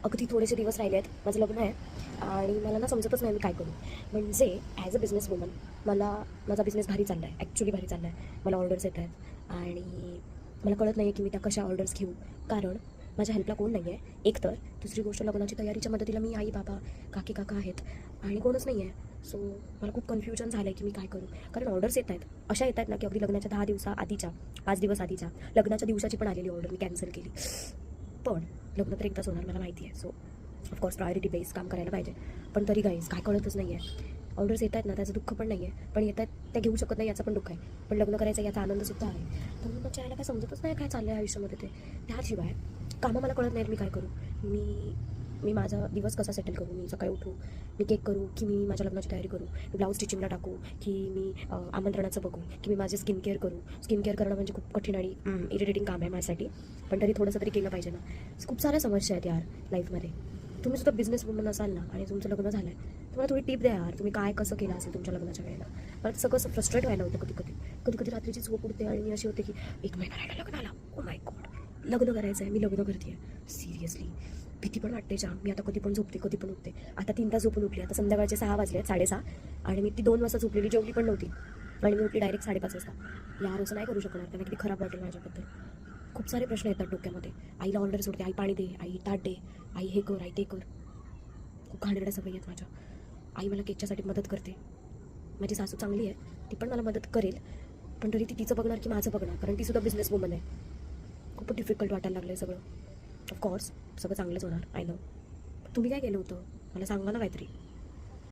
अगदी थोडेसे दिवस राहिले आहेत, माझं लग्न आहे आणि मला ना समजतच नाही मी काय करू. म्हणजे ॲज अ बिझनेस वुमन मला माझा बिझनेस भारी चालला आहे, ॲक्च्युली भारी चालला आहे. मला ऑर्डर्स येत आहेत आणि मला कळत नाही आहे की मी त्या कशा ऑर्डर्स घेऊ. कारण माझ्या हेल्पला कोण नाही आहे एकतर. दुसरी गोष्ट, लग्नाची तयारीच्या मदतीला मी आई बाबा काकी काका आहेत आणि कोणच नाही आहे. सो मला खूप कन्फ्युजन झालं आहे की मी काय करू. कारण ऑर्डर्स येत आहेत, अशा येत आहेत ना की अगदी लग्नाच्या 10 दिवसा आधीच्या, 5 दिवस आधीच्या, लग्नाच्या दिवसाची पण आलेली ऑर्डर मी कॅन्सल केली. पण लग्न तर एकदाच होणार मला माहिती आहे. सो ऑफकोर्स प्रायोरिटी बेस काम करायला पाहिजे. पण तरी गाईज काय कळतच नाही आहे. ऑर्डर्स येत आहेत ना, त्याचं दुःख पण नाही आहे, पण येत आहेत त्या घेऊ शकत नाही याचं पण दुःख आहे. पण लग्न करायचं याचा आनंदसुद्धा आहे. तर मग यायला काय समजतच नाही काय चाललं आहे आयुष्यामध्ये ते. त्याशिवाय कामं मला कळत नाहीत मी काय करू. मी मी माझा दिवस कसा सेटल करू. मी सकाळी उठू, मी केक करू की मी माझ्या लग्नाची तयारी करू, मी ब्लाऊज स्टिचिंगला टाकू की मी आमंत्रणाचं बघू की मी माझे स्किन केअर करू. स्किन केअर करणं म्हणजे खूप कठीण आणि इरिटेटिंग काम आहे माझ्यासाठी, पण तरी थोडंसं तरी केलं पाहिजे ना. खूप साऱ्या समस्या आहेत यार लाईफमध्ये. तुम्ही सुद्धा बिझनेस वुमन असाल ना आणि तुमचं लग्न झालं आहे, तुम्हाला थोडी टिप द्या यार. तुम्ही काय कसं केलं असेल तुमच्या लग्नाच्या वेळेला. मला सगळं असं फ्रस्ट्रेट व्हायला होतं कधी कधी रात्रीची झोप उडते आणि मी अशी होते की 1 महिना राहिला लग्नाला. ओ माय गॉड, लग्न करायचं आहे, मी लग्न करते आहे. सिरियसली भीती पण वाटते जाम. मी आता कधी पण झोपते कधी पण उठते. आता 3 तास झोपून उठली. आता संध्याकाळचे 6 वाजले आहेत, 6:30, आणि मी ती 2 वाजता झोपलेली, जेवली पण नव्हती आणि मी उठली डायरेक्ट 5:30 वाजता. यार असं नाही करू शकणार, त्यांना किती खराब वाटेल माझ्याबद्दल. खूप सारे प्रश्न येतात डोक्यामध्ये. आईला ऑर्डर सोडते, आई पाणी दे, आई ताट दे, आई हे कर, आई ते कर. खूप घाणेरड्या सवयी आहेत माझ्या. आई मला केकच्यासाठी मदत करते. माझी सासू चांगली आहे, ती पण मला मदत करेल, पण तरी ती तिचं बघणार की माझं बघणार, कारण ती सुद्धा बिझनेस वुमन आहे. खूप डिफिकल्ट वाटायला लागलं आहे सगळं. ऑफकोर्स सगळं चांगलंच होणार, आय नो. तुम्ही काय केलं होतं मला सांगा ना काहीतरी.